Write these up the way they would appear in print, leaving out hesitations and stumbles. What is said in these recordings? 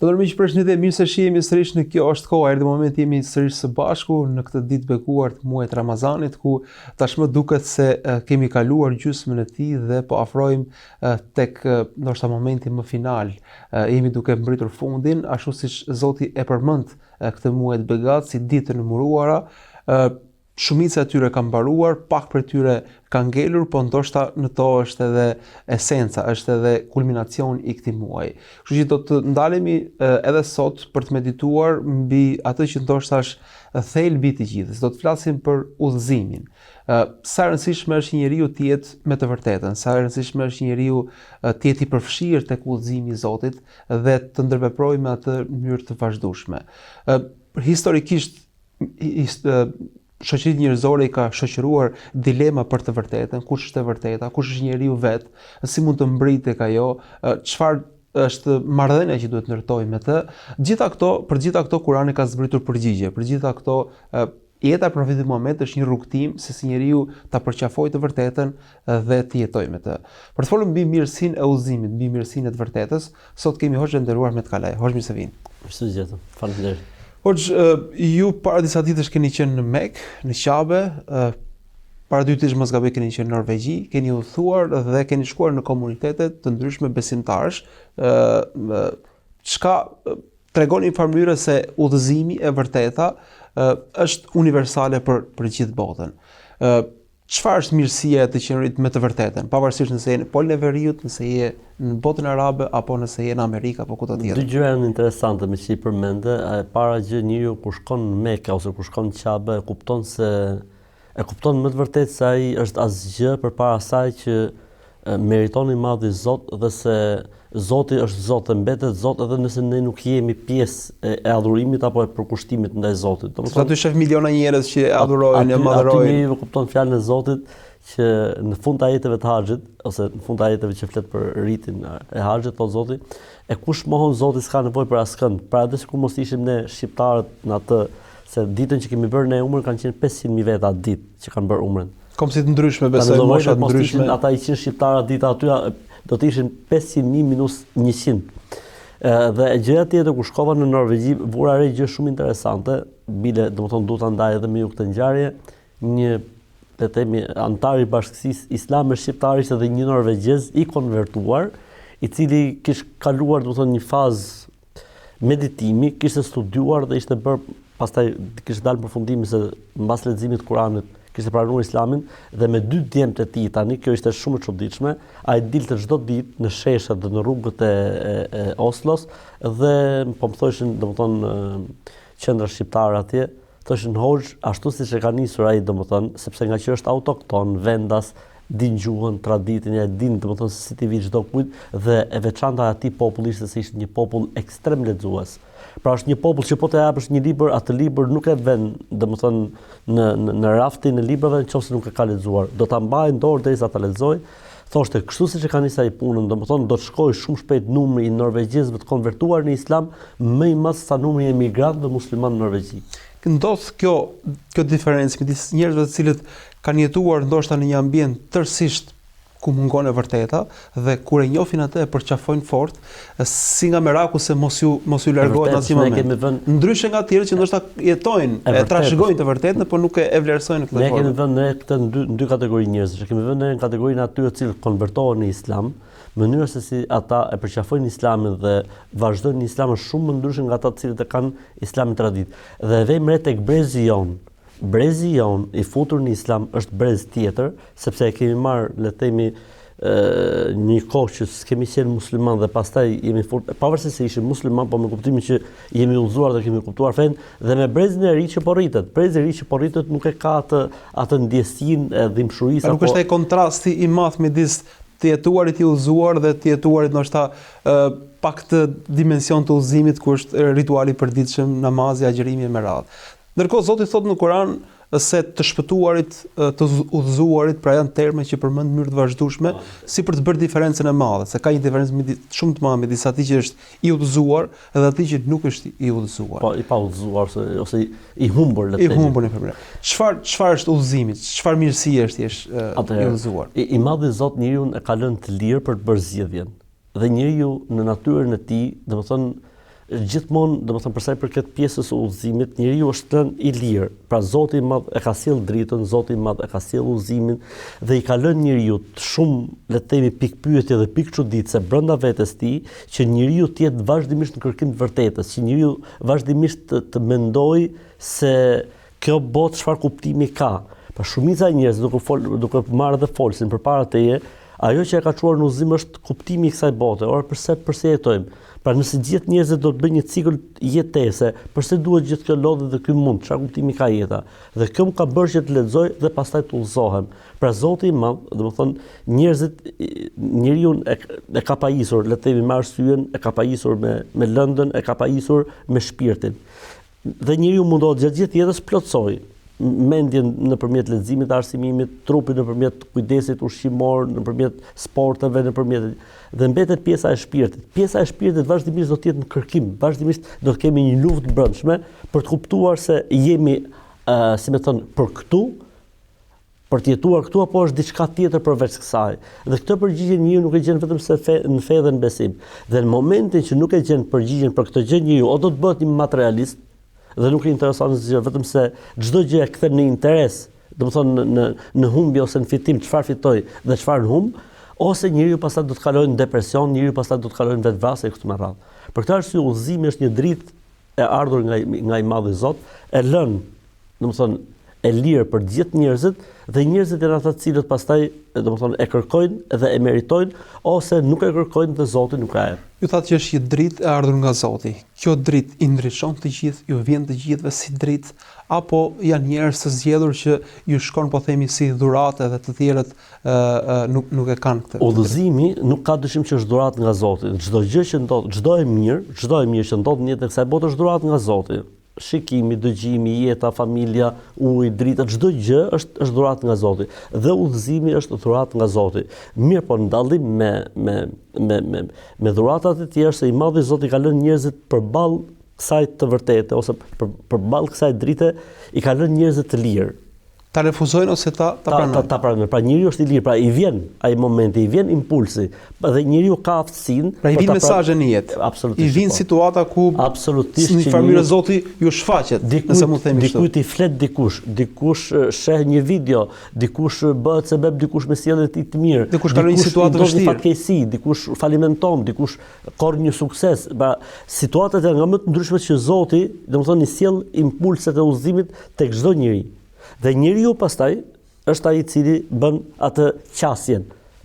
Të nërmiq përshëndetje, mirë se shihemi sërish në kjo është koha, erdhi momenti jemi sërish së bashku në këtë ditë bekuar të muajit Ramazanit, ku tashmë duket se kemi kaluar gjysmën e tij dhe po afrohemi tek ndoshta momenti më final. Jemi duke mbritur fundin, ashtu siç Zoti e përmend këtë muaj të begat si ditë të numëruara. Shumica e tyre kanë mbaruar, pak prej tyre kanë ngelur, po ndoshta në to është edhe esenca, është edhe kulminacioni i këtij muaji. Kështu që do të ndalemi edhe sot për të medituar mbi atë që ndoshta është thelbi i të gjithës. Do të flasim për udhëzimin. Sa e rëndësishme është një njeriu të jetë me të vërtetën, sa e rëndësishme është një njeriu të jetë i përfshirë tek udhëzimi i Zotit dhe të ndërveprojë me atë në mënyrë të vazhdueshme. Historikisht shoqëritë njerëzore i ka shoqëruar dilema për të vërtetën, kush është e vërteta, kush është njeriu vet, si mund të mbrit tek ajo, çfarë është marrëdhënia që duhet ndërtojmë me të. Për gjitha këto Kurani ka zbritur përgjigje. Për gjitha këto jeta e profetit Muhamedit është një rrugtim se si njeriu ta përqafojë të vërtetën dhe të jetojë me të. Për të folur mbi mirësinë e udhëzimit, mbi mirësinë e të vërtetës, sot kemi hoxhën e nderuar me të kalaj. Hoxh mirë se vini. Mirëmëngjes. Faleminderit. Hoxh, ju para disa ditësh keni qenë në Mekë, në Qabe, para 2 ditësh mos gaboj keni qenë në Norvegji, keni udhëtuar dhe keni shkuar në komunitete të ndryshme besimtarësh. Çka tregon në mënyrë se udhëzimi e vërteta është universale për gjithë botën. Çfarë është mirësia e të qenurit me të vërtetën, pavarësisht nëse je në Polin e Veriut, nëse je në botën arabe apo nëse je në Amerikë apo kudo tjetër. Dy gjëra janë interesante me që i përmende. Para gjë njeriu kur shkon në Mekë ose kur shkon në Qabe e kupton më të vërtetë se ai është asgjë përpara asaj që meriton i madh i Zot dhe se Zoti është Zot e mbetet Zot edhe nëse ne nuk jemi pjesë e adhurimit apo e përkushtimit ndaj Zotit. Domethënë aty shef miliona njerëz që e adhurojnë, e madhërojnë. Aty njeriu kupton fjalën e Zotit që në fund të ajeteve të haxhit ose në fund të ajeteve që flet për ritin e haxhit thot Zoti, e kush mohon Zotit s'ka nevojë për askënd. Pra edhe sikur mos ishim ne shqiptarët në atë se ditën që kemi bërë ne umrën kanë qenë 500.000 veta atë ditë që kanë bërë umrën. Kom si të ndryshme, besoj mosha të ndryshme. Ata 100 shqiptarë atë ditë aty do të ishin 500.000 minus 100. Dhe gjëja tjetër kur shkova në Norvegji, vura re gjë shumë interesante, bile domethënë duhet ta ndaj edhe me ju këtë ngjarje, një le të themi antar i bashkësisë islame shqiptar ishte edhe një norvegjez i konvertuar, i cili kishte kaluar domethënë një fazë meditimi, kishte studiuar dhe ishte bërë pastaj kishte dalë në përfundim se mbas leximit të Kuranit kishte pranuar Islamin dhe me 2 djemtë të tij tani, kjo ishte shumë e çuditshme, ai dilte çdo ditë në sheshat dhe në rrugët e Oslos dhe po më thoshin domethënë qendra shqiptare atje, thoshin Hoxh, ashtu siç e ka nisur ai domethënë, sepse nga që është autokton, vendas, din gjuhën, traditën, e din domethënë se si ti vi çdo kujt dhe e veçanta e atij populli ishte se ishte një popull ekstrem lexues. Pra është një popull që po të japësh një libër, atë libër nuk e vën, domethënë në raftin e librave nëse nuk e ka lexuar. Do ta mbajë në dorë derisa ta lexojë. Thoshte, kështu siç e ka nisur ai punën, domethënë do të shkojë shumë shpejt numri i norvegjezëve të konvertuar në Islam, më i madh sa numri i emigrantëve muslimanë në Norvegji. Ndodh kjo diferencë midis njerëzve të cilët kanë jetuar ndoshta në një ambient tërësisht ku mungon e vërteta dhe kur e njohin atë e përqafojnë fort, si nga meraku se mos ju largohet në asnjë moment. Ndryshe nga tjerë që ndoshta jetojnë, e trashëgojnë të vërtetën, por nuk e vlerësojnë këtë formë. Ne kemi vënë këtë në 2 kategori njerëzish. Kemi vënë në kategorinë atyre të cilët konvertohen në Islam, mënyra se si ata e përqafojnë Islamin dhe vazhdojnë në Islam është shumë më ndryshe nga ata të cilët e kanë Islamin tradit. Dhe vejmë re tek brezi jon. Brezi jon i futur në Islam është brez tjetër, sepse e kemi marrë, le të themi, një kohë që s'kemi qenë musliman dhe pastaj jemi pavarësisht se ishim musliman, po me kuptimin që jemi udhëzuar dhe kemi kuptuar fen, dhe me brezin e ri që po rritet. Brezi i ri që po rritet nuk e ka atë ndjesinë e dhimbshurisë apo. Nuk është ai kontrasti i madh midis të jetuarit i udhëzuar dhe të jetuarit ndoshta pak të dimension të udhëzimit ku është rituali i përditshëm, namazi, agjërimi e meradh. Ndërkohë Zoti thotë në Kur'an se të shpëtuarit, të udhëzuarit, pra janë terme që përmend në mënyrë të vazhdueshme, si për të bërë diferencën e madhe, se ka një diferencë shumë të madhe midis atij që është i udhëzuar dhe atij që nuk është i udhëzuar. Po, i pa udhëzuar ose i humbur, le të themi. I humbur në përmendje. Çfarë është udhëzimi? Çfarë mirësie është i udhëzuar? I madhi Zot njeriu e ka lënë të lirë për të bërë zgjedhjen. Dhe njeriu në natyrën e tij, domethënë gjithmonë, domethënë për sa i përket pjesës së udhëzimit, njeriu është lënë i lirë. Pra Zoti i Madh e ka sjell dritën, Zoti i Madh e ka sjell udhëzimin dhe i ka lënë njeriu shumë, le të themi, pikë pyetje dhe pikë çuditëse brenda vetes tij, që njeriu të jetë vazhdimisht në kërkim të vërtetës, që njeriu vazhdimisht të mendojë se kjo botë çfarë kuptimi ka. Pa shumica e njerëzve duke marrë dhe folsin përpara teje, ajo që e ka çuar në udhëzim është kuptimi i kësaj bote, ora pse jetojmë. Pra nëse gjithë njerëzit do të bëjnë një cikël jetese, përse duhet gjithë kjo lodhë dhe ky mund, çfarë kuptimi ka jeta? Dhe kjo më ka bërë që të lexoj dhe pastaj të udhëzohem. Pra Zoti i Madh, domethënë njeriu e ka pajisur, le të themi me arsyeën, e ka pajisur me lëndën, e ka pajisur me shpirtin. Dhe njeriu mundohet gjatë gjithë jetës plotësoj mendjen nëpërmjet leximit të arsimimit, trupin nëpërmjet kujdesit ushqimor, nëpërmjet sporteve, dhe mbetet pjesa e shpirtit. Pjesa e shpirtit vazhdimisht do të jetë në kërkim, vazhdimisht do të kemi një luftë brendshme për të kuptuar se jemi, si më thon, për këtu, për të jetuar këtu apo është diçka tjetër përveç kësaj. Dhe këtë përgjigje njeriu nuk e gjen vetëm se në fe dhe në besim. Dhe në momentin që nuk e gjen përgjigjen për këtë gjë, njeriu o do të bëhet një materialist dhe nuk i intereson asgjë, vetëm se çdo gjë e kthen në interes, domethënë në humbje ose në fitim, çfarë fitoj dhe çfarë humb, ose njeriu pastaj do të kalojë në depresion, njeriu pastaj do të kalojë në vetvrasje kështu me radhë. Për këtë arsye udhëzimi është një dritë e ardhur nga i Madhi Zot, e lënë, domethënë e lirë për gjithë njerëzit, dhe njerëzit janë ata të cilët pastaj domethënë e kërkojnë dhe e meritojnë, ose nuk e kërkojnë dhe Zoti nuk ka. Ju thatë që është një dritë e ardhur nga Zoti. Kjo dritë i ndriçon të gjithë, ju vjen të gjithëve si dritë, apo janë njerëz të zgjedhur që ju shkon po themi si dhuratë dhe të tjerët nuk e kanë këtë. Udhëzimi nuk ka dyshim që është dhuratë nga Zoti. Çdo gjë që ndodh, çdo e mirë që ndodh në jetën e kësaj bote është dhuratë nga Zoti. Shikimi, dëgjimi, jeta, familja, uji, drita, çdo gjë është dhuratë nga Zoti. Dhe udhëzimi është dhuratë nga Zoti. Mirë, po në dallim me dhuratat e tjera, se i Madhi Zoti ka lënë njerëzit përballë kësaj të vërtete ose përballë kësaj drite, i ka lënë njerëzit të lirë. Ta refuzojnë ose ta pranojnë. Ta pranojnë. Pra njeriu është i lirë, pra i vjen ai momenti, i vjen impulsi, dhe njeriu ka aftësinë. Pra i vjen mesazhe në jetë. Absolutisht. I vjen situata ku absolutisht në farë Zoti ju shfaqet, nëse mund të themi kështu. Dikujt i flet dikush sheh një video, dikush bëhet sebeb dikush me sjellje të tij të mirë. Dikush ka një situatë të vështirë. Fatkeqësi, dikush falimenton, dikush korr një sukses. Pra situatat janë nga më të ndryshme që Zoti, domethënë i sjell impulset e udhëzimit tek çdo njeri. Dhe njeriu pastaj është ai i cili bën atë qasjen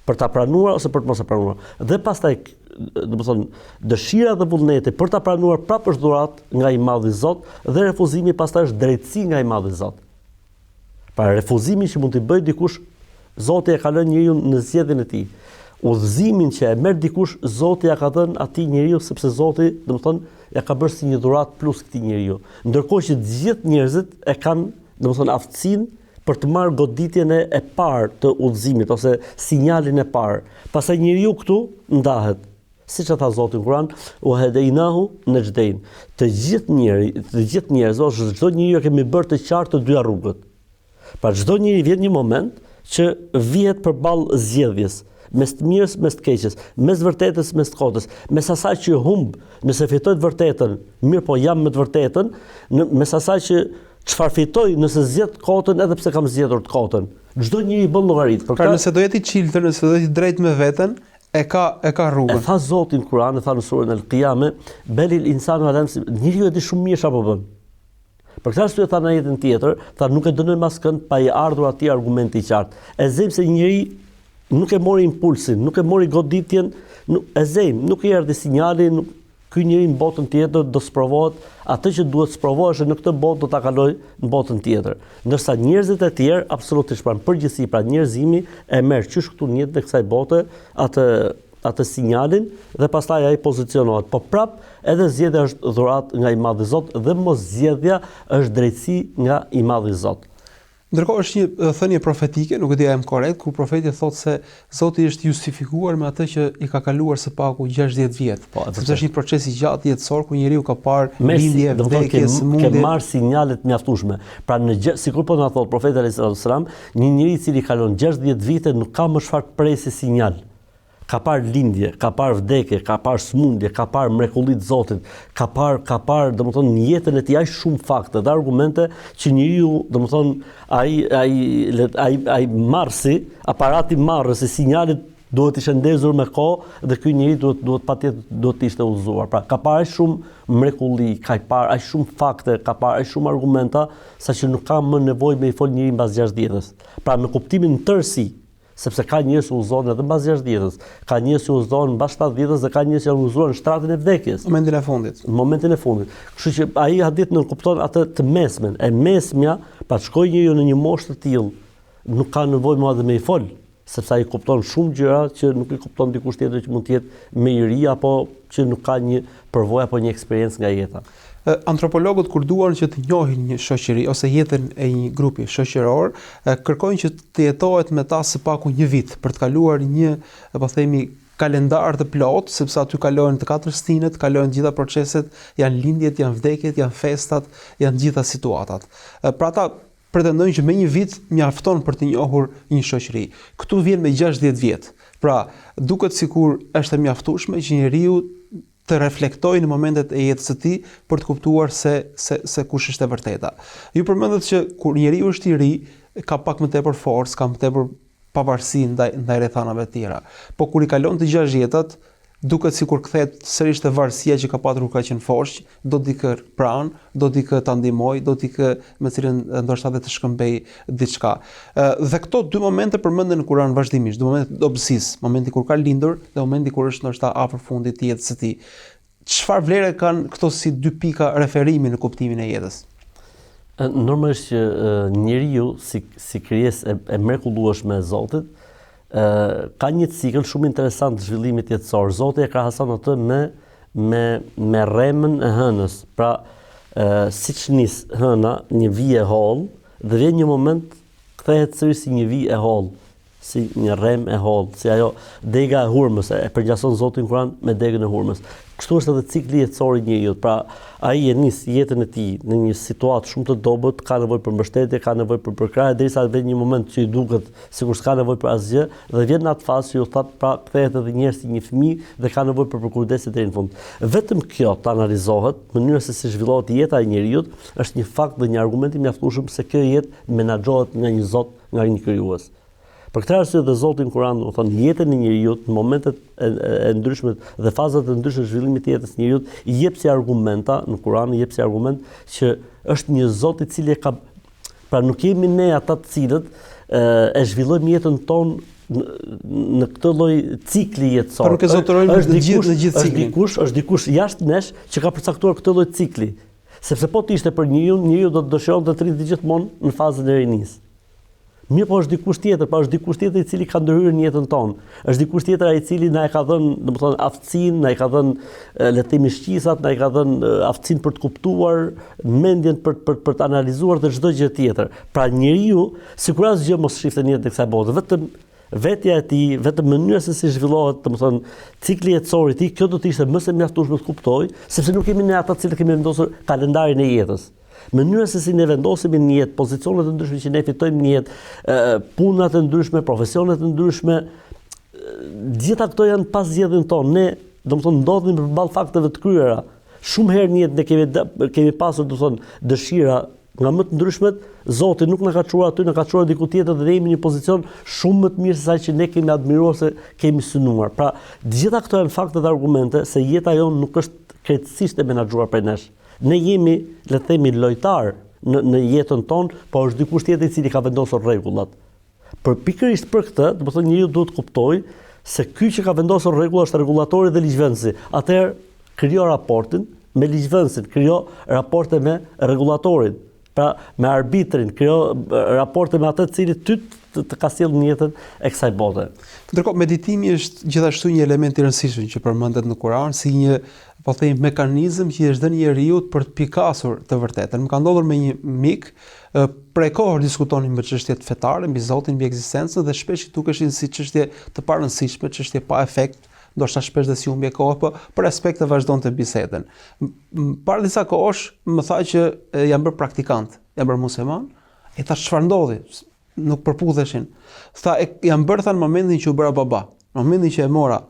për ta pranuar ose për të mos e pranuar. Dhe pastaj, domethënë, dëshira dhe vullneti për ta pranuar prapë është dhuratë nga i Madhi Zot, dhe refuzimi pastaj është drejtësi nga i Madhi Zot. Pra refuzimi që mund t'i bëjë dikush, Zoti e ka lënë njeriu në zgjedhjen e tij. Udhëzimin që e merr dikush, Zoti ja ka dhënë atij njeriu, sepse Zoti, domethënë, ja ka bërë si një dhuratë plus këtij njeriu. Ndërkohë që të gjithë njerëzit e kanë, domethënë, aftësinë për të marrë goditjen e parë të udhëzimit ose sinjalin e parë. Pastaj njeriu këtu ndahet. Siç e tha Zoti në Kur'an, "Wa hadainahu najdain." Të gjithë njerëzve, ose çdo njeriu kemi bërë të qartë të dyja rrugët. Pra çdo njeri vjen një moment që vihet përballë zgjedhjes, mes të mirës, mes të keqes, mes vërtetës, mes të kotës, mes asaj që humb, nëse fitoj të vërtetën, mirë, po jam me të vërtetën, mes asaj që çfarë fitoj nëse zgjedh kotën, edhe pse kam zgjedhur të kotën. Çdo njeri bën llogarit. Pra nëse do jetë i çiltër, nëse do jetë drejt me veten, e ka rrugën. E tha Zoti në Kur'an, e tha në surën Al-Qiyame, "Belil insanu ala nafsi", njeriu e di shumë mirë çfarë po bën. Për këtë arsye tha në jetën tjetër, tha nuk e dënoj maskën pa i ardhur atij argumenti i qartë. E zëm se njeri nuk e mori impulsin, nuk e mori goditjen, e zëm, nuk i erdhi sinjali, ky njeri në botën tjetër do sprovohet, atë që duhet sprovohesh në këtë botë do ta kaloj në botën tjetër. Ndërsa njerëzit e tjerë absolutisht pra në përgjithësi, pra njerëzimi e merr qysh këtu në jetën e kësaj bote atë sinjalin dhe pastaj ai pozicionohet. Po prap edhe zgjedhja është dhuratë nga i Madhi Zot dhe mos zgjedhja është drejtësi nga i Madhi Zot. Ndërkohë është një thënie profetike, nuk e di a jam korrekt, ku profeti thotë se Zoti është justifikuar me atë që i ka kaluar së paku 60 vjet. Sepse është një proces i gjatë jetësor ku njeriu ka parë lindje, vdekje, sëmundje. Ke marr sinjalet mjaftueshme. Pra sikur po na thotë profeti alayhis salam, një njeri i cili kalon 60 vite nuk ka më çfarë presë sinjal. ka parë lindje, ka parë vdekje, ka parë smundje, ka parë mrekullit Zotit, ka parë domethënë në jetën e tij aq shumë fakte dhe argumente që njeriu domethënë ai marrsi, aparati marrësi sinjalit duhet ishte ndezur me kohë dhe ky njeri duhet të ishte udhëzuar. Pra ka parë aq shumë mrekulli, ka parë aq shumë fakte, ka parë aq shumë argumenta saqë nuk ka më nevojë me i fol njëri mbas 6 ditës. Pra me kuptimin tërësi, sepse ka njerëz që udhëzohen edhe mbas 6 ditës, ka njerëz që udhëzohen mbas 7 ditës dhe ka njerëz që udhëzohen në shtratin e vdekjes. Në momentin e fundit. Në momentin e fundit. Kështu që ai hadith nuk kupton atë të mesmen. E mesmja, pra shkoj njeriu në një moshë të tillë, nuk ka nevojë më edhe me i fol, sepse ai kupton shumë gjëra që nuk i kupton dikush tjetër që mund të jetë më i ri apo që nuk ka një përvojë apo një eksperiencë nga jeta. Antropologët kur duan që të njohin një shoqëri ose jetën e një grupi shoqëror, kërkojnë që të jetohet me ta së paku një vit për të kaluar një, po themi, kalendar të plot, sepse aty kalojnë të 4 stinet, kalojnë gjitha proceset, janë lindjet, janë vdekjet, janë festat, janë gjitha situatat. Pra ata pretendojnë që me një vit mjafton për të njohur një shoqëri. Këtu vjen me 60 vjet. Pra, duket sikur është e mjaftueshme që njeriu të reflektoj në momentet e jetës së tij për të kuptuar se kush është e vërteta. Ju përmendet që kur njeriu është i ri, ka pak më tepër forcë, ka më tepër pavarësi ndaj rrethanave të tjera. Po kur i kalon të 6 vjetat, duket sikur kthehet sërish te varësia që ka patur kur ka qenë fosh, do t'i kë pranë, do t'i kë ta ndihmoj, do t'i kë me cilën ndoshta edhe të shkëmbej diçka. Dhe këto dy momente përmenden në Kur'an vazhdimisht, dy momente të dobësisë, momenti kur ka lindur dhe momenti kur është ndoshta afër fundit të jetës së tij. Çfarë vlere kanë këto si dy pika referimi në kuptimin e jetës? Normalisht që njeriu si krijesë e mrekullueshme e Zotit ka një cikël shumë interesant të zhvillimit jetësor. Zoti e krahason atë me rremën e hënës. Pra, siç nis hëna, një vijë e hollë, dhe vjen një moment kthehet sërish si një vijë e hollë, si një rremë e hollë, si ajo dega e hurmës, e përgjason Zoti në Kur'an me degën e hurmës. Kështu është edhe cikli jetësor i njeriu. Pra, ai e nis jetën e tij në një situatë shumë të dobët, ka nevojë për mbështetje, ka nevojë për përkrahje derisa vjen një moment që i duket sikur s'ka nevojë për asgjë dhe vjen në atë fazë që ju that, pra kthehet edhe një herë si një fëmijë dhe ka nevojë për kujdese deri në fund. Vetëm kjo të analizohet, mënyra se si zhvillohet jeta e njeriu, është një fakt dhe një argument i mjaftueshëm se kjo jetë menaxhohet nga një Zot, nga një krijues. Për këtë arsye dhe Zoti në Kur'an thonë jetën e njeriu në momentet e ndryshme dhe fazat e ndryshme të zhvillimit të jetës së njeriu i jep si argumenta në Kur'an, i jep si argument që është një Zot i cili ka, pra nuk jemi ne ata të cilët e zhvillojmë jetën tonë në këtë lloj cikli jetësor. Por nuk e zotërojmë në gjithë ciklin. Është dikush jashtë nesh që ka përcaktuar këtë lloj cikli. Sepse po të ishte për njeriu do të dëshironte të rritë gjithmonë në fazën e rinisë. Mirë, po është dikush tjetër, pa është dikush tjetër i cili ka ndërhyrë në jetën tonë. Është dikush tjetër ai i cili na e ka dhënë, domethënë, aftësinë, na e ka dhënë le të themi shqisat, na e ka dhënë aftësinë për të kuptuar, mendjen për të analizuar dhe çdo gjë tjetër. Pra njeriu, sikur asgjë mos shifte në jetën e kësaj bote, vetëm vetja e tij, vetëm mënyra se si zhvillohet, domethënë, cikli jetësor i tij, kjo do të ishte më së mjaftueshme të kuptoj, sepse nuk kemi ne ata të cilët kemi vendosur kalendarin e jetës. Mënyra se si ne vendosim në jetë, pozicionet e ndryshme që ne fitojmë në jetë, punat e ndryshme, profesionet e ndryshme, gjitha këto janë pas zgjedhjen tonë. Ne, domethënë, ndodhemi përballë fakteve të kryera. Shumë herë në jetë ne kemi pasur, domethënë, dëshira nga më të ndryshmet, Zoti nuk na ka çuar aty, na ka çuar diku tjetër dhe jemi në një pozicion shumë më të mirë se sa që ne kemi admiruar se kemi synuar. Pra, gjitha këto janë fakte dhe argumente se jeta jonë nuk është krejtësisht e menaxhuar prej nesh. Ne jemi, le të themi, lojtar në jetën tonë, por është dikush tjetër i cili ka vendosur rregullat. Pikërisht për këtë, do të thonë njeriu duhet të kuptojë se ky që ka vendosur rregulla është rregullatori dhe ligjvënësi. Atëherë krijo raportin me ligjvënësin, krijo raporte me rregullatorin. Pra me arbitrin, krijo raporte me atë të cilët ty të ka sjellë në jetën e kësaj bote. Ndërkohë meditimi është gjithashtu një element i rëndësishëm që përmendet në Kur'an si një, po themi, mekanizëm që i është dhënë njeriu për të pikasur të vërtetën. Më ka ndodhur me një mik, prej kohë diskutonin mbi çështjet fetare, mbi Zotin, mbi ekzistencën dhe shpesh i dukeshin si çështje të parëndësishme, çështje pa efekt, ndoshta shpesh dhe si humbje kohë, po për respekt të vazhdonte bisedën. Para disa kohësh më tha që jam bërë praktikant, jam bërë musliman, e thash çfarë ndodhi? Nuk përputheshin. Tha jam bërë në momentin që u bëra baba. Në momentin që e mora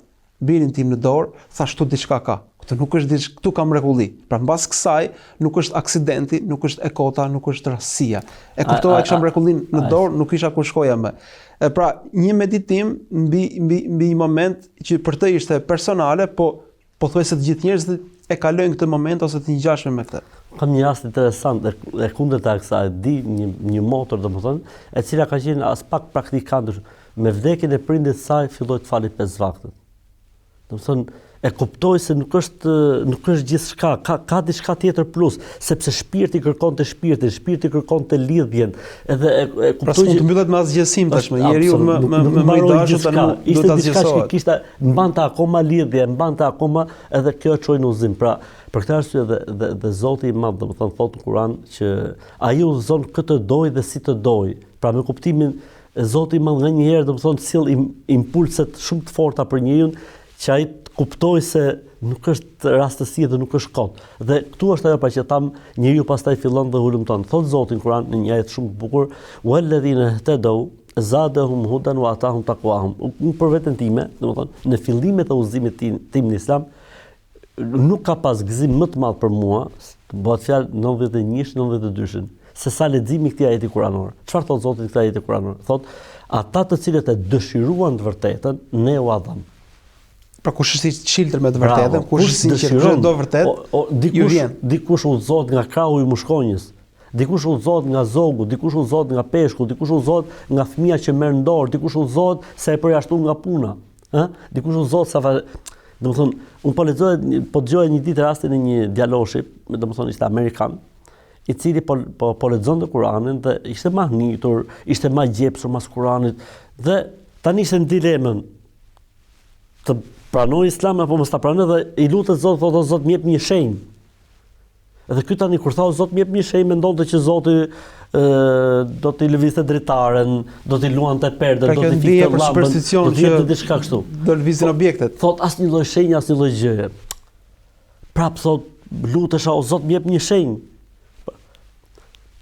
birin tim në dorë, thash këtu diçka ka. Këtu nuk është këtu ka mrekulli. Pra mbas kësaj nuk është aksidenti, nuk është e kota, nuk është rastësia. E kuptova që kisha mrekullin në dorë, nuk kisha ku shkoja më. Pra një meditim mbi një moment që për të ishte personale, po pothuajse të gjithë njerëzit e kalojnë këtë moment ose të ngjashme me këtë. Kam një rast interesant e kundërta e kësaj, di një motër domethënë, e cila ka qenë as pak praktikante, me vdekjen e prindit saj filloi të fali 5 vakte. Domethënë e kuptoi se nuk është gjithçka, ka diçka tjetër plus, sepse shpirti kërkonte shpirtin, shpirti kërkonte lidhjen, edhe e kuptoi. Pra s'mund të mbyllet me asgjësim tashmë, njeriu më i dashur tani duhet ta zgjesohet. Kishte mbante akoma lidhje, mbante akoma edhe kjo çoi në udhëzim. Pra për këtë arsye dhe Zoti i Madh domethënë thotë në Kur'an që ai udhëzon këtë doj dhe si të doj. Pra me kuptimin Zoti i Madh nganjëherë domethënë sill impulset shumë të forta për njeriu që ai kuptoj se nuk është rastësi dhe nuk është kot. Dhe këtu është ajo që tham, njeriu pastaj fillon dhe hulumton. Thot Zoti në Kur'an në një ajet shumë të bukur, "Walladhina ihtadaw zadahum hudan wa atahum taqwahum." Unë për veten time, domethënë në fillimet e udhëzimit tim në Islam, nuk ka pas gëzim më të madh për mua, bëhet fjalë 91-92, se sa leximi i këtij ajeti kuranor. Çfarë thot Zoti në këtë ajet kuranor? Thot, ata të cilët e dëshiruan të vërtetën, ne u adham. Pra kush është i çiltër me të vërtetën, kush është sinqert, kush do vërtet, ju vjen. Dikush udhëzohet nga krahu i mushkonjës, dikush udhëzohet nga zogu, dikush udhëzohet nga peshku, dikush udhëzohet nga fëmia që merr në dorë, dikush udhëzohet se e përjashtuar nga puna, ë? Dikush udhëzohet sa domethënë, un po dëgjoja një ditë rastin e një djaloshi, domethënë ishte amerikan, i cili po lexonte Kur'anin dhe ishte mahnitur, ishte më gjepsur mas Kur'anit dhe tani ishte në dilemën të pranoj Islam apo mos ta pranoj dhe i lutet Zot, thotë Zot më jep një shenjë. Edhe ky tani kur thau Zot më jep një shenjë, mendonte që Zoti do t'i lëvizte dritaren, do t'i luante perdën, do t'i fikte llambën, do t'i jepte diçka kështu. Do lëvizin objektet. Thot asnjë lloj shenjë, asnjë lloj gjëje. Prap thot lutesha o Zot më jep një shenjë.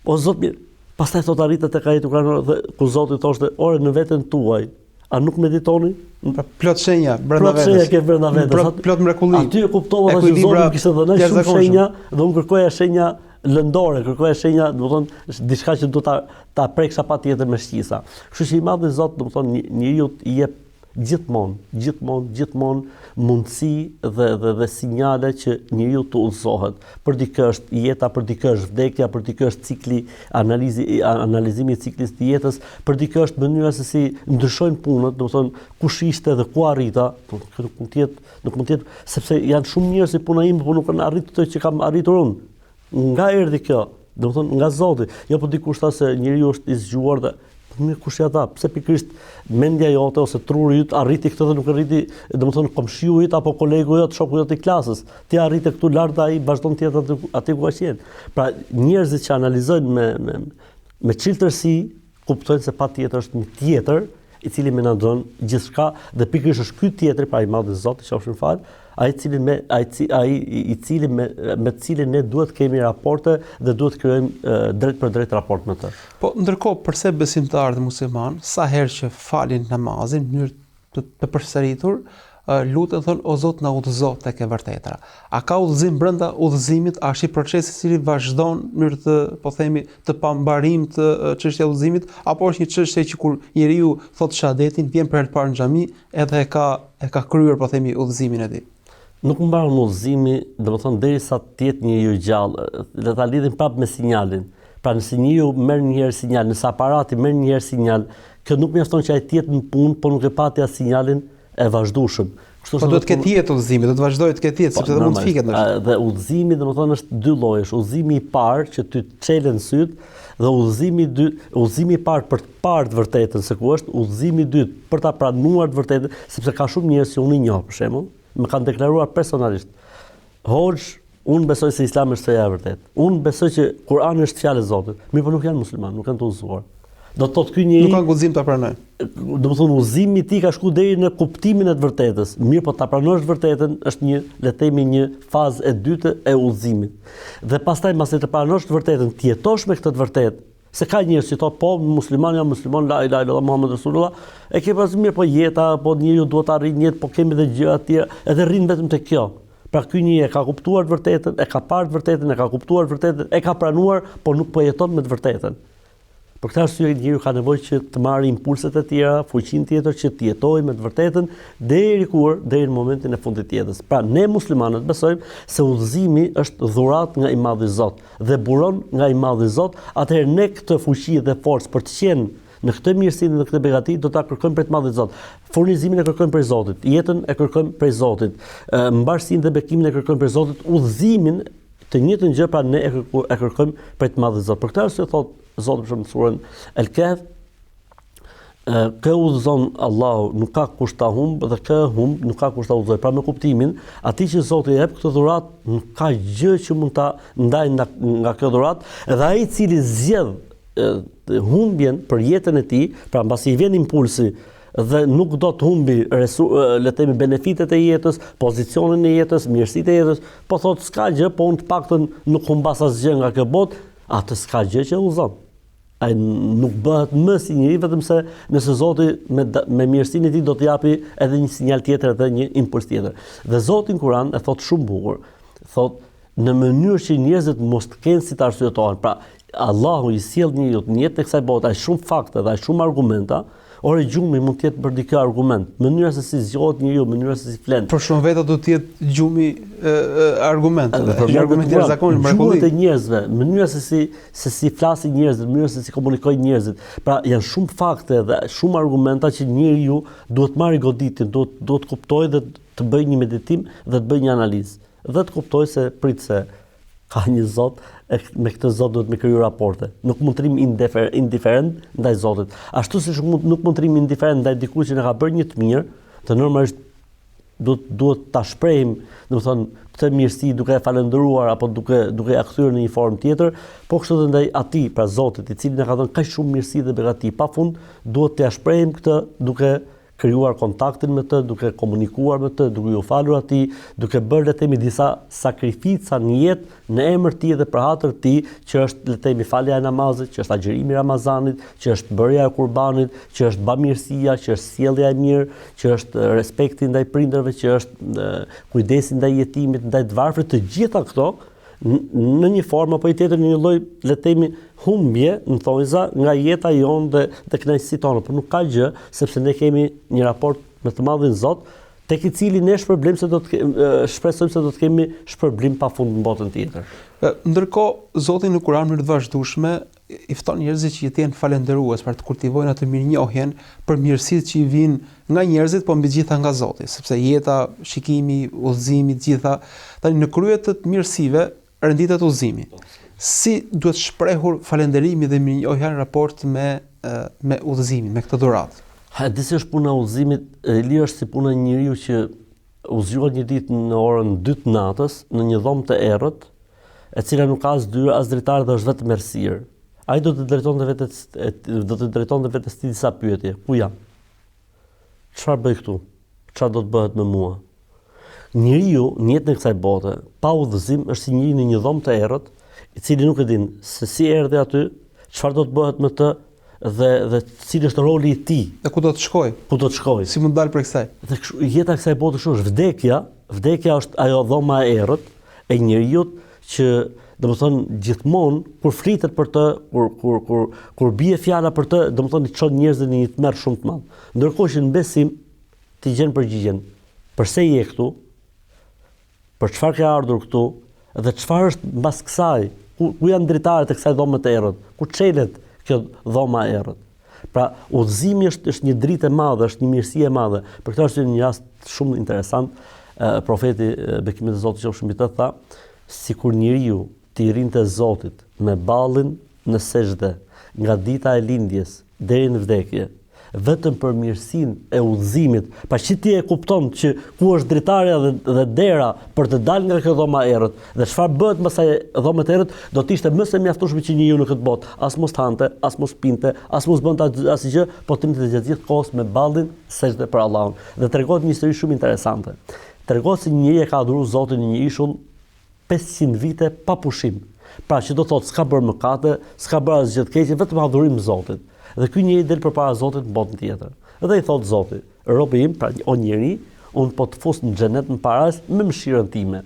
O Zot më pastaj thot arritet tek ai Kur'an dhe ku Zoti thoshte, "Ore në veten tuaj, a nuk meditoni?" Pra plot shenja brenda vetes. Plot shenja ke brenda vetes. Plot mrekulli. Aty e kuptova që Zoti më kishte dhënë shumë shenja dhe unë kërkoja shenja lëndore, kërkoja shenja, domethënë diçka që do ta preksha patjetër me shqisa. Kështu që i Madhi Zot, domethënë njeriu i jep gjithmonë mundësi dhe sinjale që njeriu të udhëzohet. Për dikë është jeta, për dikë është vdekja, për dikë është cikli, analizimi i ciklit të jetës, për dikë është mënyra se si ndryshojnë punët, domethënë kush ishte dhe ku arrita, nuk mund të jetë, sepse janë shumë njerëz që puna ime po nuk kanë arritur ato që kam arritur unë. Nga erdhi kjo, domethënë nga Zoti. Jo po dikush tha se njeriu është i zgjuar dhe mirë kush ja tha, pse pikërisht mendja jote ose truri yt arriti këtë dhe nuk arriti, domethënë komshiu yt apo kolegu yt, shoku yt i klasës. Ti arrite këtu lart ai vazhdon të jetë aty ku ka qenë. Pra njerëzit që analizojnë me çiltërsi kuptojnë se patjetër është një tjetër i cili menaxhon gjithçka dhe pikërisht është ky tjetër pra i Madhi Zot, qofshin fal, ai i cili me të cilin ne duhet kemi raporte dhe duhet krijojmë drejt për drejt raport me të. Po ndërkohë përse besimtarët musliman sa herë që falin namazin në mënyrë të përsëritur lutën thonë o Zot na udhëzo tek e vërteta. A ka udhëzim brenda udhëzimit, a është i procesi i cili vazhdon në mënyrë të po themi të pambarim të çështja e udhëzimit apo është një çështje që kur njeriu thotë shahadetin vjen për herë të parë në xhami edhe e ka kryer po themi udhëzimin e tij. Nuk mbaron udhëzimi, domethënë derisa të jetë njeriu i gjallë, le ta lidhim prapë me sinjalin. Pra nëse njeriu merr një herë sinjal, nëse aparati merr një herë sinjal, kjo nuk mjafton që ai të jetë në punë, por nuk e pati as sinjalin e vazhdueshëm. Kështu që do të ketë jetë udhëzimi, do të vazhdojë të ketë jetë sepse do mund të fiket ndoshta. Dhe udhëzimi domethënë është dy llojesh, udhëzimi i parë që ty të çelën syt dhe udhëzimi i parë për të parë të vërtetën se ku është, udhëzimi i dytë për ta pranuar të vërtetën, sepse ka shumë njerëz që unë i njoh për shembull, më kanë deklaruar personalisht. Hoxh, unë besoj se Islami është feja e vërtetë. Unë besoj që Kur'ani është fjalë e Zotit. Mirë, por nuk janë musliman, nuk kanë të udhëzuar. Do të thotë ky njeri nuk kanë guxim ta pranojnë. Domethënë udhëzimi i tij ka shku deri në kuptimin e të vërtetës. Mirë, po ta pranosh të vërtetën është një, le të themi, një fazë e dytë e udhëzimit. Dhe pastaj mbas të pranosh të vërtetën, të jetosh me këtë të vërtetë, Se ka njerëz që thotë po musliman jam musliman la ilaha illallah Muhammed Rasulullah, e ke pas mirë po jeta, po njeriu duhet ta arrijë jetë, po kemi edhe gjëra të tjera, edhe rrin vetëm te kjo. Pra ky njeri e ka kuptuar të vërtetën, e ka parë të vërtetën, e ka kuptuar të vërtetën, e ka pranuar, por nuk po jeton me të vërtetën. Për këtë arsye njeriu ka nevojë që të marrë impulset e tjera, fuqinë tjetër që të jetojë me të vërtetën deri në momentin e fundit të jetës. Pra ne muslimanët besojmë se udhëzimi është dhuratë nga i Madhi Zot dhe buron nga i Madhi Zot, atëherë ne këtë fuqi dhe forcë për të qenë në këtë mirësinë dhe këtë begati do ta kërkojmë prej Madhit Zot. Furnizimin e kërkojmë prej Zotit, jetën e kërkojmë prej Zotit, mbarsinë dhe bekimin e kërkojmë prej Zotit, udhëzimin të njëjtën gjë pra ne e kërkojmë prej Madhit Zot. Për këtë arsye thotë Zoti për surën El-Kahf, kë udhëzon Allahu nuk ka kusht ta humb dhe kë humb nuk ka kusht ta udhëzoj. Pra me kuptimin, atij që Zoti i jep këtë dhuratë nuk ka gjë që mund ta ndajë nga kjo dhuratë, dhe ai i cili zgjedh humbjen për jetën e tij, pra mbasi i vjen impulsi dhe nuk do të humbi le të themi benefitet e jetës, pozicionin e jetës, mirësitë e jetës, po thotë s'ka gjë, po unë të paktën nuk humbas asgjë nga kjo botë, atë s'ka gjë që udhëzon. Ai nuk bëhet më si njëri vetëm se nëse Zoti me mirësinë e tij do të japi edhe një sinjal tjetër edhe një impuls tjetër. Dhe Zoti në Kur'an e thot shumë bukur, thot në mënyrë që njerëzit mos të kenë si të arsyetojnë. Pra Allahu i sjell njeriu në jetën e kësaj bote ai shumë fakte dhe ai shumë argumenta. Ore gjumi mund të jetë për dikë argument, mënyra se si zgjohet njeriu, mënyra se si flen. Për shumë veta do të jetë gjumi argument, një argument i jashtëzakonshëm, mrekulli. Gjumet e njerëzve, mënyra se si flasin njerëzit, mënyra se si komunikojnë njerëzit. Pra janë shumë fakte dhe shumë argumenta që njeriu duhet marrë goditjen, duhet të kuptojë dhe të bëjë një meditim dhe të bëjë një analizë. Dhe të kuptojë se prit se ka një Zot, me këtë Zot duhet me kriju raporte. Nuk mund të rrim indiferent ndaj Zotit. Ashtu si nuk mund të rrim indiferent ndaj dikujt që na ka bërë një të mirë, të normalisht duhet ta shprehim, domethënë, këtë mirësi duke e falendëruar apo duke ja kthyer në një formë tjetër, po kështu edhe ndaj atij, pra Zotit, i cili na ka dhënë kaq shumë mirësi dhe begati pafund, duhet t'ia shprehim këtë duke krijuar kontaktin me të, duke komunikuar me të, duke u falur atij, duke bërë le të themi disa sakrifica në jetë në emër të tij dhe për hatër të tij, që është le të themi falja e namazit, që është agjërimi i Ramazanit, që është bërja e kurbanit, që është bamirësia, që është sjellja e mirë, që është respekti ndaj prindërve, që është kujdesi ndaj jetimit, ndaj të varfrit, të gjitha këto në një formë apo tjetër në një lloj le të themi humbje në thonjza nga jeta jonë dhe kënaqësitë tona, por nuk ka gjë sepse ne kemi një raport me të Madhin Zot, tek i cili ne shpërblim se shpresojmë se do të kemi shpërblim pafund në botën tjetër. Ndërkohë Zoti në Kur'an në të vazhdueshme i fton njerëzit që jetojnë falendërues për të kultivojnë atë mirënjohjen për mirësitë që i vijnë nga njerëzit, po mbi gjitha nga Zoti, sepse jeta, shikimi, udhëzimi, të gjitha tani në krye të mirësive renditet udhëzimi. Si duhet shprehur falënderimi dhe mirënjohja në raport me udhëzimin, me këtë dhuratë? Disi është puna e udhëzimit, Eli është si puna e njeriu që udhëzohet një ditë në orën 2 të natës në një dhomë të errët, e cila nuk ka as dyrë as dritare dhe është vetëm errësirë. Ai do të drejtonte vetes tij disa pyetje. Ku jam? Çfarë bëj këtu? Çfarë do të bëhet me mua? Njeriu në jetën e kësaj bote, pa udhëzim, është si njëri në një dhomë të errët, i cili nuk e din se si erdhi aty, çfarë do të bëhet me të dhe cili është roli i tij. Dhe ku do të shkojë? Ku do të shkojë? Si mund të dalë prej kësaj? Dhe jeta e kësaj bote është vdekja. Vdekja është ajo dhoma e errët e njeriu që domethënë gjithmonë kur flitet për të, kur bie fjala për të, domethënë i çon njerëzit në një tmerr shumë të madh. Ndërkohë që në besim ti gjen përgjigjen. Përse je këtu? Për çfarë ke ardhur këtu? Dhe çfarë është mbas kësaj? Ku janë dritarët e kësaj dhome të errët? Ku çelet kjo dhoma e errët? Pra, udhëzimi është një dritë e madhe, është një mirësi e madhe. Për këtë është një rast shumë interesant, profeti bekimet e Zotit qofshin mbi të tha, sikur njeriu të rrinte Zotit me ballin në sejdë nga dita e lindjes deri në vdekje, vetëm për mirësinë e udhëzimit, pa që ti e kupton që ku është dritarja dhe dera për të dalë nga kjo dhoma e errët, dhe çfarë bëhet me asaj dhomë të errët, do të ishte më së mjaftueshme që njeriu në këtë botë as mos hante, as mos pinte, as mos bënte asgjë, po të minte gjatë gjithë kohës me ballin sejdë për Allahun. Dhe tregohet një histori shumë interesante. Tregohet se një njeri e ka adhuruar Zotin në një ishull 500 vite pa pushim. Pra që do thotë s'ka bërë mëkate, s'ka bërë asgjë të keqe, vetëm adhurim Zotit. Dhe ky njeri del përpara Zotit në botën tjetër. Dhe i thotë Zoti, robi im, pra o njeri, unë po të fus në xhenet në paradis me mëshirën time.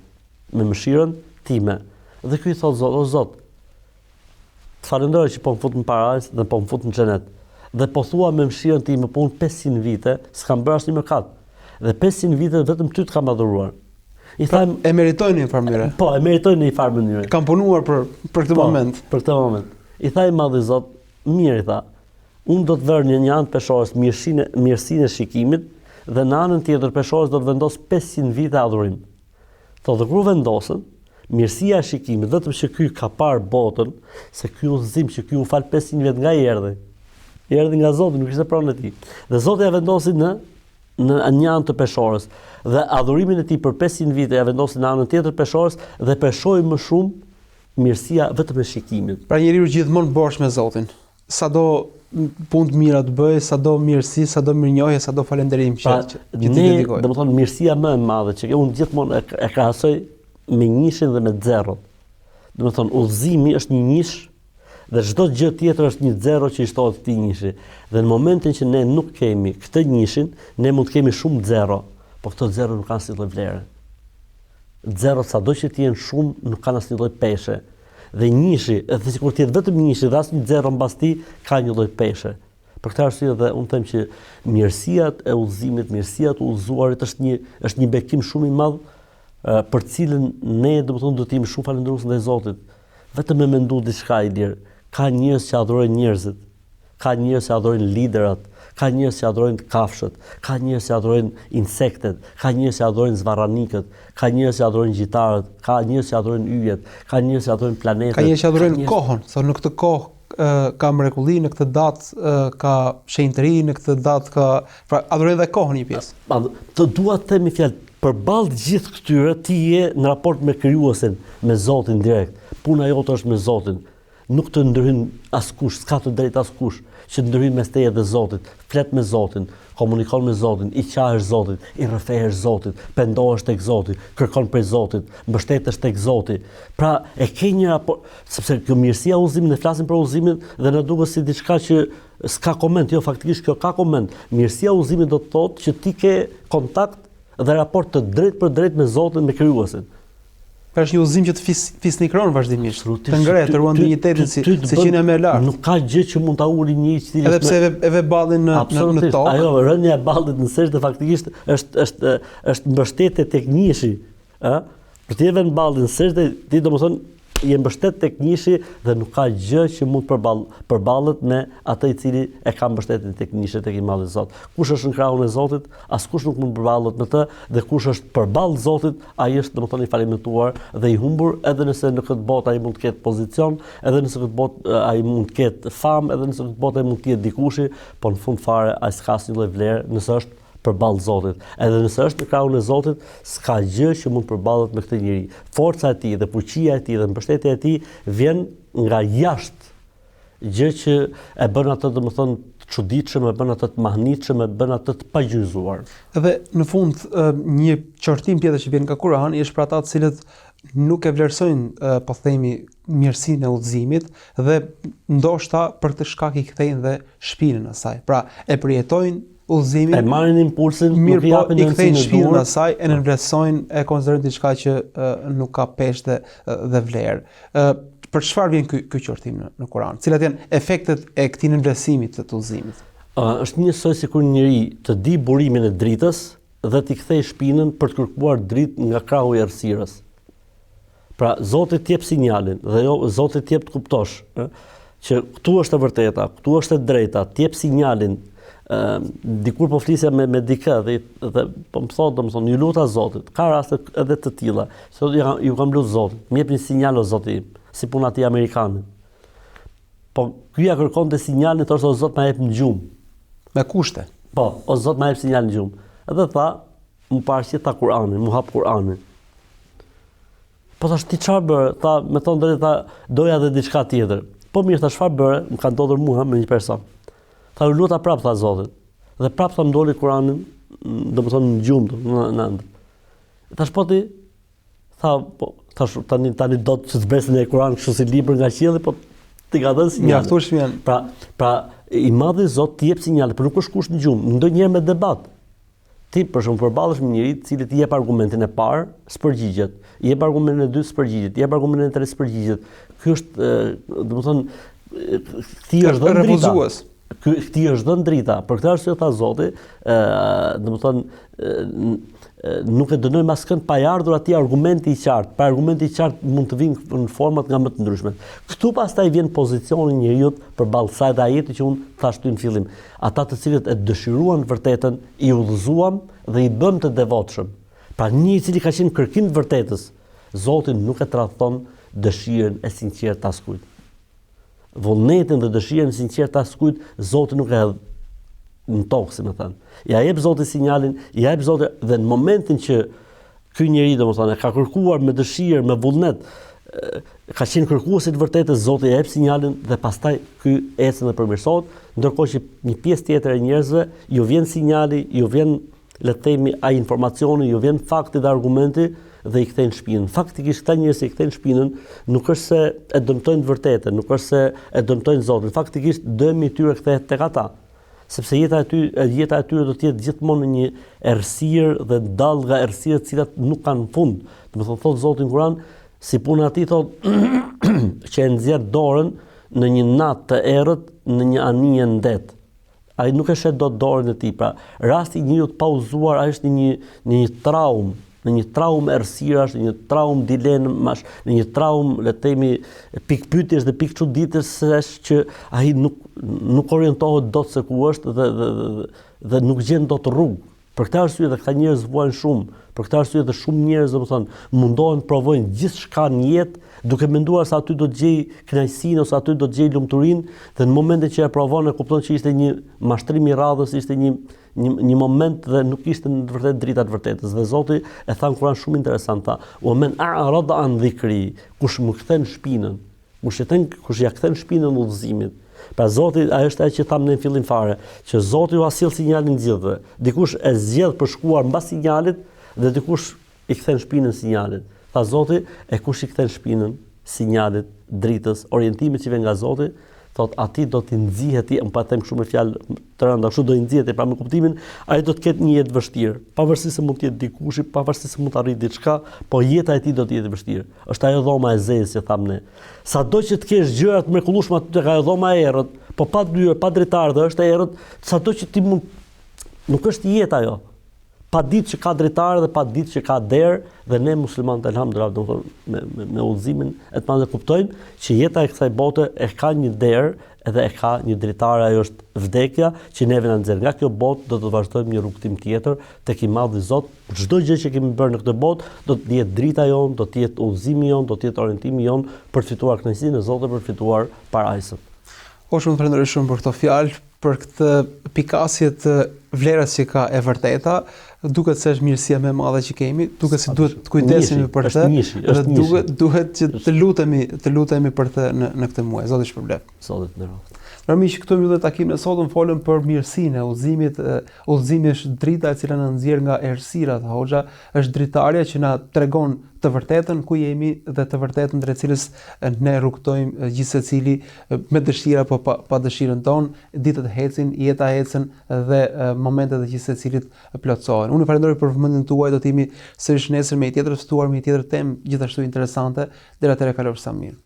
Me mëshirën time. Dhe ky i thotë Zot, o Zot, të falenderoj që po më fut në paradis dhe po më fut në xhenet. Dhe po thua me mëshirën time, po unë 500 vite s'kam bërë asnjë mëkat. Dhe 500 vite vetëm ty të kam adhuruar. I Pra, e meritojnë në një farë mënyrë. Po, e meritojnë në një farë mënyrë. Kam punuar për këtë moment. Për këtë moment. I tha i madhi Zot, mirë i tha, unë do të vërë një anë peshorës mirësinë e shikimit dhe në anën tjetër peshorës do të vendos 500 vite adhurim. Thotë dhe kur vendosën, mirësia e shikimit, vetëm që ky ka parë botën, se ky udhëzim që ky u fal 500 vjet nga i erdhi. I erdhi nga Zoti, nuk ishte pranë e tij. Dhe Zoti ja vendosi në një anë të peshorës dhe adhurimin e tij për 500 vite ja vendosi në anën tjetër peshorës dhe peshoi më shumë mirësia vetëm e shikimit. Pra njeriu gjithmonë bosh me Zotin. Sado punë të mira të bëj, sado mirësi, sado mirënjohje, sado falënderim që ne, domethënë mirësia më e madhe që unë gjithmonë e krahasoj me njishin dhe me zerrot. Domethënë udhëzimi është një nish dhe çdo gjë tjetër është një zero që i shtohet këtij nishi. Dhe në momentin që ne nuk kemi këtë nishin, ne mund të kemi shumë zero, por këto zero nuk kanë asnjë lloj vlere. Zero sado që të jenë shumë nuk kanë asnjë lloj peshe. Dhe nishi, edhe sikur të jetë vetëm nishi dhe asnjë zero mbas tij, ka një lloj peshe. Për këtë arsye dhe unë them që mirësia e udhëzimit, mirësia e udhëzuarit është një bekim shumë i madh për cilën ne domethënë do të jemi shumë falëndërues ndaj Zotit. Vetëm me mendu diçka i lirë. Ka njerëz që adhurojnë njerëzit, ka njerëz që adhurojnë liderat, ka njerëz që adhurojnë kafshët, ka njerëz që adhurojnë insektet, ka njerëz që adhurojnë zvarranikët, ka njerëz që adhurojnë gjitarët, ka njerëz që adhurojnë yjet, ka njerëz që adhurojnë planetet. Ka njerëz që adhurojnë kohën, thonë në këtë kohë ka mrekulli, në këtë datë ka shenjtëri, në këtë datë ka, pra adhurojnë edhe kohën një pjesë. Të dua të themi fjalë, përballë gjithë këtyre ti je në raport me krijuesin, me Zotin direkt. Puna jote është me Zotin. Nuk të ndërhyn askush, s'ka të drejtë askush që të ndërhyn mes teje dhe Zotit. Flet me Zotin, komunikon me Zotin, i qahesh Zotit, i rrëfehesh Zotit, pendohesh tek Zoti, kërkon prej Zotit, mbështetesh tek Zoti. Pra e ke një raport, sepse kjo mirësia e udhëzimit, ne flasim për udhëzimin dhe na duket si diçka që s'ka koment, jo faktikisht kjo ka koment. Mirësia e udhëzimit do të thotë që ti ke kontakt dhe raport të drejtë për drejtë me Zotin, me krijuesin. Pra është një udhëzim që të fisnikron vazhdimisht. Të ngre, të ruan dinjitetin si qenia më e lartë. Nuk ka gjë që mund ta uli një i cili edhe pse e ve ballin në tokë. Ajo rënia e ballit në sesh dhe faktikisht është mbështetje tek nishi, ë? Për të vënë ballin në sesh dhe ti domethënë je mbështet tek nishi dhe nuk ka gjë që mund përballet me atë i cili e ka mbështetjen tek nishi tek i madhi Zot. Kush është në krahun e Zotit, askush nuk mund përballet me të dhe kush është përballë Zotit, ai është domethënë i falimentuar dhe i humbur, edhe nëse në këtë botë ai mund të ketë pozicion, edhe nëse këtë botë ai mund të ketë famë, edhe nëse këtë botë ai mund të jetë dikushi, por në fund fare ai s'ka asnjë lloj vlere nëse është përballë Zotit. Edhe nëse është në krahun e Zotit, s'ka gjë që mund përballet me këtë njeri. Forca e tij dhe fuqia e tij dhe mbështetja e tij vjen nga jashtë. Gjë që e bën atë domethënë të çuditshëm, e bën atë të mahnitshëm, e bën atë të pagjyzuar. Edhe në fund një qortim tjetër që vjen nga Kurani është për ata të cilët nuk e vlerësojnë po themi mirësinë e udhëzimit dhe ndoshta për këtë shkak i kthejnë dhe shpinën asaj. Pra e përjetojnë udhëzimin, e marrin impulsin, mirë, nuk japin i kthejnë shpinën duhur asaj, e nënvlerësojnë, e konsiderojnë diçka që nuk ka peshë dhe vlerë. Për çfarë vjen ky qortim në Kur'an? Cilat janë efektet e këtij nënvlerësimit të udhëzimit? Është njësoj sikur një njeri të di burimin e dritës dhe t'i kthej shpinën për të kërkuar dritë nga krahu i errësirës. Pra Zoti t'jep sinjalin dhe Zoti t'jep të kuptosh që këtu është e vërteta, këtu është e drejta, t'jep sinjalin. Dikur po flisja me dikë dhe po më thotë, domethënë, ju luta Zotit. Ka raste edhe të tilla. Thotë ju kam lutur Zotit, më jepni sinjal o Zoti, si puna ti amerikanë. Po ky ja kërkonte sinjalin, thoshte o Zot, ma jep në gjumë. Me kushte. Po, o Zot, ma jep sinjal në gjumë. Edhe tha, më paraqit ta Kur'anin, më hap Kur'anin. Po thash ti çfarë bëre? Tha, me thënë drejtë, tha, doja edhe diçka tjetër. Po mirë, tha, çfarë bëre? Më ka ndodhur mua me një person. Tha u luta prap, tha Zotit. Dhe prap tha më doli Kur'anin, domethënë në gjumë, në ëndër. Thash po ti? Tha, po, tani do të zbresën e Kur'an kështu si libër nga qielli, po ti ka dhënë sinjale. Mjaftueshëm janë. Pra i madhi Zot të jep sinjale, por nuk është kusht në gjumë, ndonjëherë me debat. Ti për shembull përballesh me njëri i cili të jep argumentin e parë, s'përgjigjet. I jep argumentin e dytë, s'përgjigjet. I jep argumentin e tretë, s'përgjigjet. Ky është, domethënë, ti është dhënë drita. Këti është dhënë drita. Për këtë arsye tha Zoti, domethënë nuk e dënojmë askënd pa ardhur atij argumenti i qartë. Pa argumenti i qartë mund të vinë në format nga më të ndryshme. Këtu pastaj vjen pozicioni i njeriu përballë kësaj ajeti që unë thash ty në fillim. Ata të cilët e dëshiruan vërtetën, i udhëzuam dhe i bëm të devotshëm. Pra një i cili ka qenë kërkim të vërtetës, Zoti nuk e tradhton dëshirën e sinqertë të askujt. Vullnetin dhe dëshirën e sinqertë të askujt, Zoti nuk e hedh në tokë, si më thënë. Ja jep Zoti sinjalin, ja jep Zoti, dhe në momentin që ky njeri domethënë ka kërkuar me dëshirë, me vullnet, ka qenë kërkuesi të vërtetës, Zoti ja jep sinjalin dhe pastaj ky ecën dhe përmirësohet, ndërkohë që një pjesë tjetër e njerëzve ju vjen sinjali, ju vjen le të themi ai informacioni, ju vjen fakti dhe argumenti dhe i kthejnë shpinën. Faktikisht këta njerëz i kthejnë shpinën, nuk është se e dëmtojnë të vërtetën, nuk është se e dëmtojnë Zotin. Faktikisht dëmi i tyre kthehet tek ata. Sepse jeta e tyre do të jetë gjithmonë në një errësirë dhe dall nga errësirat të cilat nuk kanë fund. Domethënë thot Zoti në Kur'an, si puna e tij thot që e nxjerr dorën në një natë të errët në një anije ndet. Ai nuk e shet dot dorën e tij. Pra, rasti i njeriu të pauzuar, ai është në një traumë, në një traumë errësirash, në një traumë dilemash, në një traumë, le të themi, pikpyetjes dhe pikçuditësh që ai nuk orientohet dot se ku është dhe nuk gjen dot rrugë. Për këtë arsye dhe këta njerëz vuajnë shumë. Për këtë arsye dhe shumë njerëz domethënë mundohen të provojnë gjithçka në jetë, duke menduar se aty do të gjej kënaqësinë ose aty do të gjej lumturinë, dhe në momentin që e provon e kupton që ishte një mashtrim i radhës, ishte një moment dhe nuk ishte në të vërtetë drita të vërtetës. Dhe Zoti e tha në Kur'an shumë interesant, tha: "Wa man a'rada an dhikri", kush më kthen shpinën, kush ja kthen shpinën udhëzimit. Pra Zoti ajo është ajo që tham në fillim fare, që Zoti ju sjell sinjalin nxjerrë. Dikush e zgjedh për shkuar mbas sinjalit dhe dikush i kthen shpinën sinjalit. Tha Zoti, e kush i kthen shpinën sinjalit, dritës, orientimit që vjen nga Zoti, thot ati do t'i nxihet, më pa them shumë fjalë të rënda, kështu do i nxihet, pra me kuptimin, ai do të ketë një jetë vështirë, pavarësisht se mund të jetë dikush, pavarësisht se mund të arrijë diçka, po jeta e tij do të jetë vështirë. Është ajo dhoma e zezë që tham ne. Sado që të kesh gjëra të mrekullueshme aty tek ajo dhoma e errët, po pa dyer, pa dritar, dhe është e errët, sado që ti mund, nuk është jetë ajo. Pa ditë që ka dritar dhe pa ditë që ka derë, dhe ne muslimanët elhamdulillah me udhëzimin e të madh kuptojmë që jeta e kësaj bote e ka një derë edhe e ka një dritar, ajo është vdekja që neve na nxjerr nga kjo botë, do të vazhdojmë një rrugtim tjetër tek i madhi Zot. Çdo gjë që kemi bërë në këtë botë do të jetë drita jonë, do të jetë udhëzimi jonë, do të jetë orientimi jonë për të fituar kënaqësinë e Zotit, për të fituar parajsën. Shumë falenderoj shumë për këto fjalë, për këtë pikasje të vlerës që ka e vërteta. Duket se është mirësia më e madhe që kemi, duket se duhet të kujdesemi për të, dhe duhet që të lutemi për të në këtë muaj. Zoti shpërblet. Zoti të nderoft. Miq, këtu mbyllet takimin e sotëm, folëm për mirësinë e udhëzimit. Udhëzimi është drita e cila na nxjerr nga errësirat. Hoxha është dritarja që na tregon të vërtetën ku jemi dhe të vërtetën drejt cilës ne rrugtojmë gjithsecili me dëshira apo pa dëshirën tonë. Ditët ecin, jeta ecën dhe momentet e gjithsecilit plotësohen. Unë falenderoj për vëmendjen tuaj, do të jemi sërish nesër me një tjetër ftuar, me një tjetër temë gjithashtu interesante. Deri atëherë kalofshi sa mirë.